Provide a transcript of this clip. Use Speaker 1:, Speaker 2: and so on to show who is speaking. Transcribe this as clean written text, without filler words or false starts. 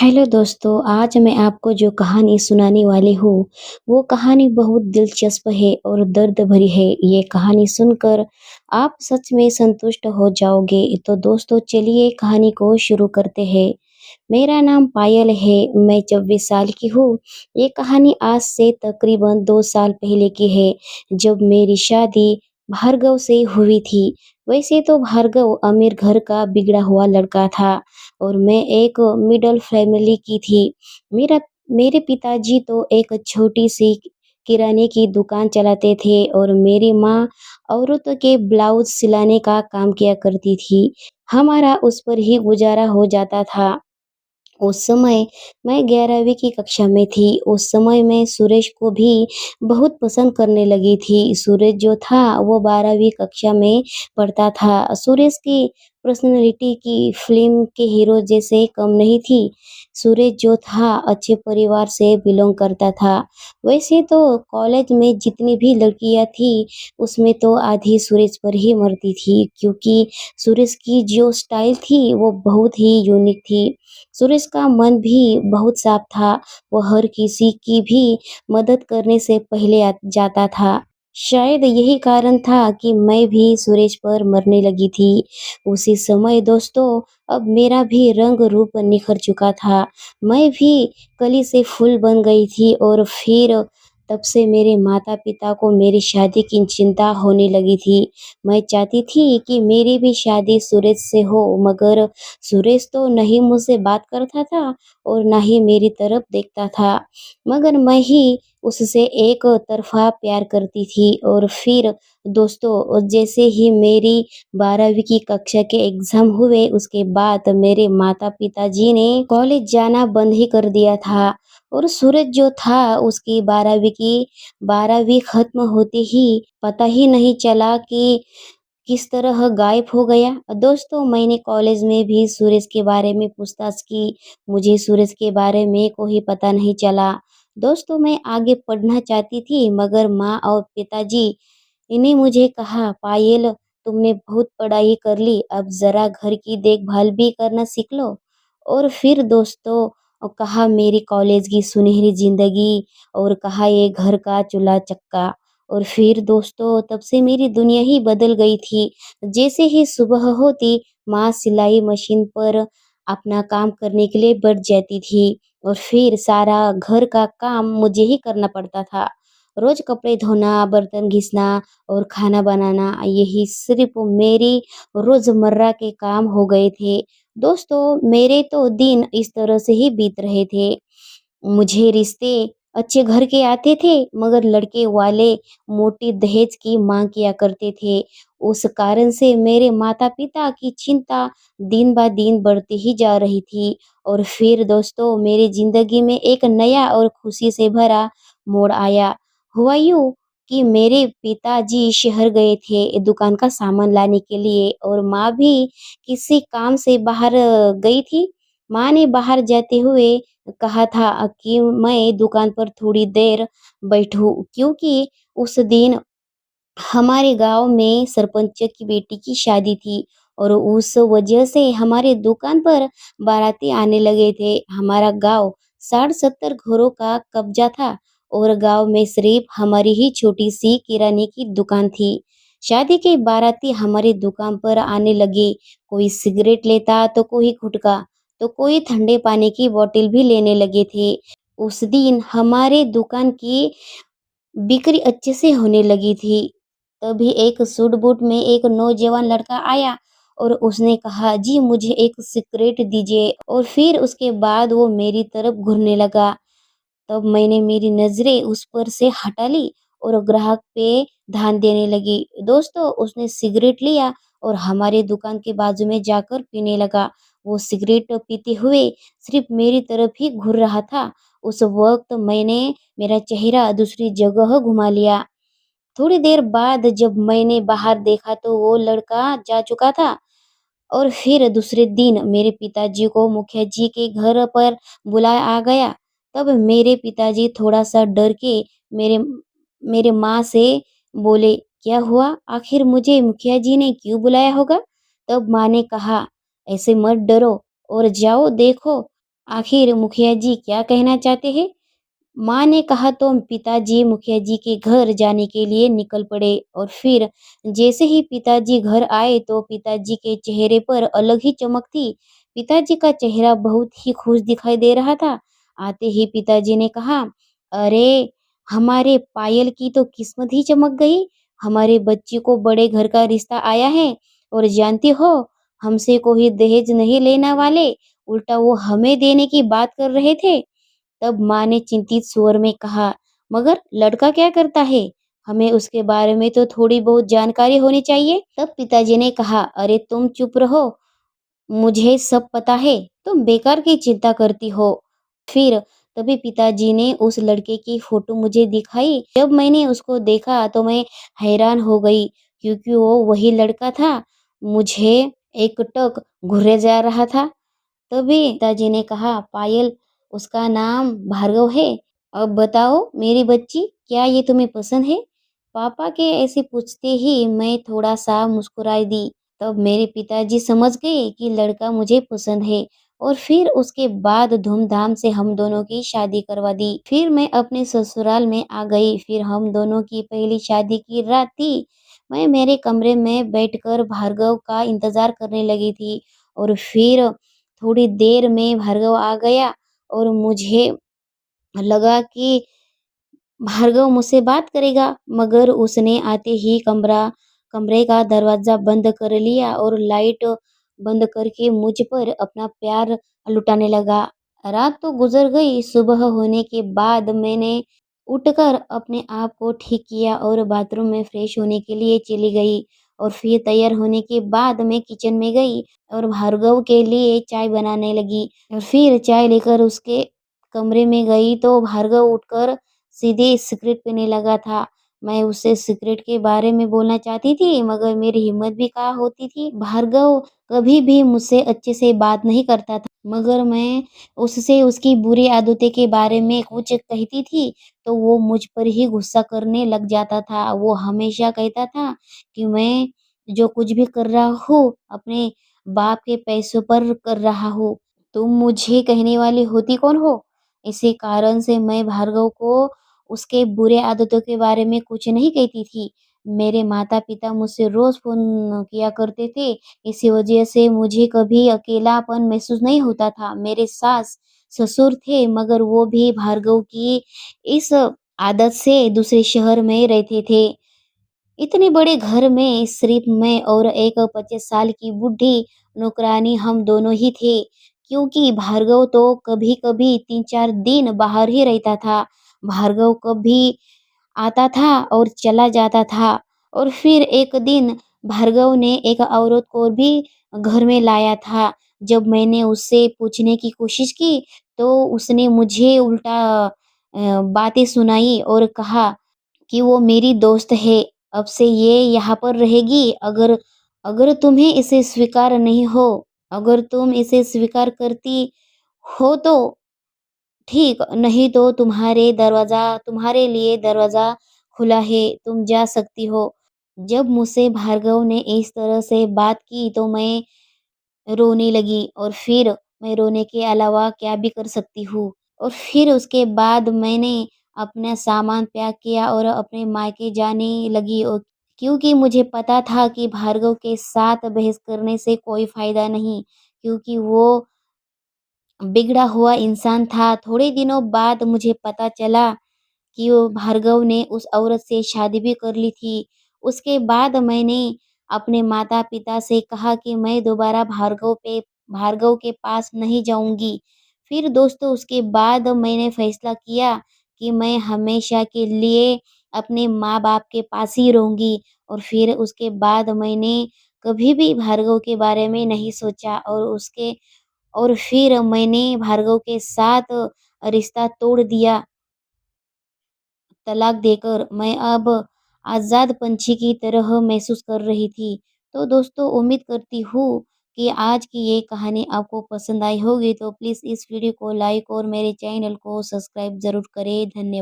Speaker 1: Hello दोस्तों, आज मैं आपको जो कहानी सुनाने वाली हूँ, वो कहानी बहुत दिलचस्प है और दर्द भरी है। ये कहानी सुनकर आप सच में संतुष्ट हो जाओगे। तो दोस्तों चलिए कहानी को शुरू करते हैं। मेरा नाम पायल है, मैं 24 साल की हूँ। ये कहानी आज से तकरीबन 2 साल पहले की है, जब मेरी शादी भार्गव से हुई थी। वैसे तो भार्गव अमीर घर का बिगड़ा हुआ लड़का था और मैं एक मिडल फैमिली की थी। मेरा मेरे पिताजी तो एक छोटी-सी किराने की दुकान चलाते थे और मेरी माँ औरतों के ब्लाउज़ सिलाने का काम किया करती थी। हमारा उस पर ही गुज़ारा हो जाता था। उस समय मैं 11वीं की कक्षा में थी। उस समय मैं सुरेश को भी बहुत पसंद करने लगी थी। सूरज जो था वो 12वीं कक्षा में पढ़ता था। सुरेश की पर्सनैलिटी की फ़िल्म के हीरो जैसे कम नहीं थी। सूरज जो था अच्छे परिवार से बिलॉन्ग करता था। वैसे तो कॉलेज में जितनी भी लड़कियाँ थी उसमें तो आधी सुरेश पर ही मरती थी, क्योंकि सुरेश की जो स्टाइल थी वो बहुत ही यूनिक थी। सुरेश का मन भी बहुत साफ था, वो हर किसी की भी मदद करने से पहले जाता था। शायद यही कारण था कि मैं भी सुरेश पर मरने लगी थी। उसी समय दोस्तों अब मेरा भी रंग रूप निखर चुका था। मैं भी कली से फूल बन गई थी और फिर तब से मेरे माता-पिता को मेरी शादी की चिंता होने लगी थी। मैं चाहती थी कि मेरी भी शादी सुरेश से हो, मगर सुरेश तो नहीं मुझसे बात करता था और ना ही मेरी तरफ देखता था, मगर मैं ही उससे एक तरफ़ा प्यार करती थी। और फिर दोस्तों जैसे ही मेरी 12वीं की कक्षा के एग्ज़ाम हुए, उसके बाद मेरे माता-पिताजी ने कॉलेज जाना बंद ही कर दिया था और सूरज जो था उसकी 12वीं ख़त्म होते ही पता ही नहीं चला कि किस तरह गायब हो गया। दोस्तों मैंने कॉलेज में भी सूरज के बारे में पूछताछ की, मुझे सूरज के बारे में कोई पता नहीं चला। दोस्तों मैं आगे पढ़ना चाहती थी, मगर माँ और पिताजी इन्हें मुझे कहा, पायल तुमने बहुत पढ़ाई कर ली, अब ज़रा घर की देखभाल भी करना सीख लो। और फिर दोस्तों कहा मेरी कॉलेज की सुनहरी ज़िंदगी और कहा ये घर का चूल्हा-चक्का। और फिर दोस्तों तब से मेरी दुनिया ही बदल गई थी। जैसे ही सुबह होती, माँ सिलाई मशीन पर अपना काम करने के लिए बैठ जाती थी और फिर सारा घर का काम मुझे ही करना पड़ता था। रोज़ कपड़े धोना, बर्तन घिसना और खाना बनाना, यही सिर्फ़ मेरी रोज़मर्रा के काम हो गए थे। दोस्तों मेरे तो दिन इस तरह से ही बीत रहे थे। मुझे रिश्ते अच्छे घर के आते थे, मगर लड़के वाले मोटी दहेज की माँग किया करते थे। उस कारण से मेरे माता-पिता की चिंता दिन-ब-दिन बढ़ती ही जा रही थी। और फिर दोस्तों मेरी ज़िंदगी में एक नया और खुशी से भरा मोड़ आया। हुआ यूँ कि मेरे पिताजी शहर गए थे दुकान का सामान लाने के लिए और माँ भी किसी काम से बाहर गई थी। माँ ने बाहर जाते हुए कहा था कि मैं दुकान पर थोड़ी देर बैठूँ, क्योंकि उस दिन हमारे गाँव में सरपंच की बेटी की शादी थी और उस वजह से हमारे दुकान पर बाराती आने लगे थे। हमारा गाँव 60-70 घरों का कब्जा था और गाँव में सिर्फ हमारी ही छोटी-सी किराने की दुकान थी। शादी के बाराती हमारी दुकान पर आने लगे, कोई सिगरेट लेता तो कोई गुटखा, तो कोई ठंडे पानी की बॉटल भी लेने लगे थे। उस दिन हमारे दुकान की बिक्री अच्छे से होने लगी थी। तभी एक सूट-बूट में एक नौजवान लड़का आया और उसने कहा, जी मुझे एक सिगरेट दीजिए, और फिर उसके बाद वो मेरी तरफ घूरने लगा। तब मैंने मेरी नज़रें उस पर से हटा ली और ग्राहक पे ध्यान देने लगी। दोस्तों उसने सिगरेट लिया और हमारे दुकान के बाजू में जाकर पीने लगा। वो सिगरेट पीते हुए सिर्फ मेरी तरफ ही घूर रहा था। उस वक़्त मैंने मेरा चेहरा दूसरी जगह घुमा लिया। थोड़ी देर बाद जब मैंने बाहर देखा तो वो लड़का जा चुका था। और फिर दूसरे दिन मेरे पिताजी को मुखिया जी के घर पर बुलाया आ गया। तब मेरे पिताजी थोड़ा-सा डर के मेरे मेरे माँ से बोले, "क्या हुआ? आखिर मुझे मुखिया जी ने क्यों बुलाया होगा?" तब माँ ने कहा, "ऐसे मत डरो और जाओ देखो आखिर मुखिया जी क्या कहना चाहते हैं? माँ ने कहा तो पिताजी मुखिया जी के घर जाने के लिए निकल पड़े और फिर जैसे ही पिताजी घर आए तो पिताजी के चेहरे पर अलग ही चमक थी। पिताजी का चेहरा बहुत ही खुश दिखाई दे रहा था। आते ही पिताजी ने कहा, अरे! हमारे पायल की तो किस्मत ही चमक गई। हमारे बच्ची को बड़े घर का रिश्ता आया है और जानती हो, हमसे कोई दहेज नहीं लेने वाले, उल्टा वो हमें देने की बात कर रहे थे। तब माँ ने चिंतित स्वर में कहा, मगर लड़का क्या करता है? हमें उसके बारे में तो थोड़ी बहुत जानकारी होनी चाहिए। तब पिताजी ने कहा, अरे तुम चुप रहो, मुझे सब पता है, तुम बेकार की चिंता करती हो। फिर तभी पिताजी ने उस लड़के की फोटो मुझे दिखाई। जब मैंने उसको देखा तो मैं हैरान हो गई क्योंकि वो वही लड़का था। मुझे एकटक घूरे जा रहा था। तभी पिताजी ने कहा, पायल उसका नाम भार्गव है। अब बताओ मेरी बच्ची, क्या ये तुम्हें पसंद है? पापा के ऐसे पूछते ही मैं थोड़ा सा मुस्कुराई दी। तब मेरे पिताजी समझ गए कि लड़का मुझे पसंद है और फिर उसके बाद धूमधाम से हम दोनों की शादी करवा दी। फिर मैं अपने ससुराल में आ गई। फिर हम दोनों की पहली शादी की रात थी। मैं मेरे कमरे में बैठकर भार्गव का इंतजार करने लगी थी और फिर थोड़ी देर में भार्गव आ गया और मुझे लगा कि भार्गव मुझसे बात करेगा, मगर उसने आते ही कमरे का दरवाजा बंद कर लिया और लाइट बंद करके मुझ पर अपना प्यार लुटाने लगा। रात तो गुजर गई। सुबह होने के बाद मैंने उठकर अपने आप को ठीक किया और बाथरूम में फ्रेश होने के लिए चली गई और फिर तैयार होने के बाद मैं किचन में गई और भार्गव के लिए चाय बनाने लगी और फिर चाय लेकर उसके कमरे में गई तो भार्गव उठकर सीधे सिगरेट पीने लगा था। मैं उससे सिगरेट के बारे में बोलना चाहती थी मगर मेरी हिम्मत भी कहाँ होती थी। भार्गव कभी भी मुझसे अच्छे से बात नहीं करता था, मगर मैं उससे उसकी बुरी आदतें के बारे में कुछ कहती थी तो वो मुझ पर ही गुस्सा करने लग जाता था। वो हमेशा कहता था कि मैं जो कुछ भी कर रहा हूँ अपने बाप के पैसों पर कर रहा हूँ। तुम मुझे कहने वाली होती कौन हो? इसी कारण से मैं भार्गव को उसके बुरे आदतों के बारे में कुछ नहीं कहती थी। मेरे माता-पिता मुझसे रोज़ फ़ोन किया करते थे, इसी वजह से मुझे कभी अकेलापन महसूस नहीं होता था। मेरे सास-ससुर थे मगर वो भी भार्गव की इस आदत से दूसरे शहर में रहते थे। इतने बड़े घर में सिर्फ मैं और एक 25 साल की बूढ़ी नौकरानी हम दोनों ही थे, क्योंकि भार्गव तो कभी-कभी 3-4 दिन बाहर ही रहता था। भार्गव कभी आता था और चला जाता था और फिर एक दिन भार्गव ने एक औरत को भी घर में लाया था। जब मैंने उससे पूछने की कोशिश की, तो उसने मुझे उल्टा बातें सुनाई और कहा कि वो मेरी दोस्त है, अब से ये यहाँ पर रहेगी। अगर अगर तुम्हें इसे स्वीकार नहीं हो, अगर तुम इसे स्वीकार करती हो तो ठीक, नहीं तो तुम्हारे लिए दरवाज़ा खुला है, तुम जा सकती हो। जब मुझसे भार्गव ने इस तरह से बात की तो मैं रोने लगी और फिर मैं रोने के अलावा क्या भी कर सकती हूँ। और फिर उसके बाद मैंने अपना सामान पैक किया और अपने मायके जाने लगी और क्योंकि मुझे पता था कि भार्गव के साथ बहस करने से कोई फ़ायदा नहीं, क्योंकि वो बिगड़ा हुआ इंसान था। थोड़े दिनों बाद मुझे पता चला कि वो भार्गव ने उस औरत से शादी भी कर ली थी। उसके बाद मैंने अपने माता-पिता से कहा कि मैं दोबारा भार्गव के पास नहीं जाऊँगी। फिर दोस्तों उसके बाद मैंने फैसला किया कि मैं हमेशा के लिए अपने माँ-बाप के पास ही रहूँगी और फिर उसके बाद मैंने कभी भी भार्गव के बारे में नहीं सोचा और फिर मैंने भार्गव के साथ रिश्ता तोड़ दिया। तलाक देकर मैं अब आज़ाद पंछी की तरह महसूस कर रही थी। तो दोस्तों उम्मीद करती हूँ कि आज की ये कहानी आपको पसंद आई होगी, तो प्लीज़ इस वीडियो को लाइक और मेरे चैनल को सब्सक्राइब ज़रूर करें। धन्य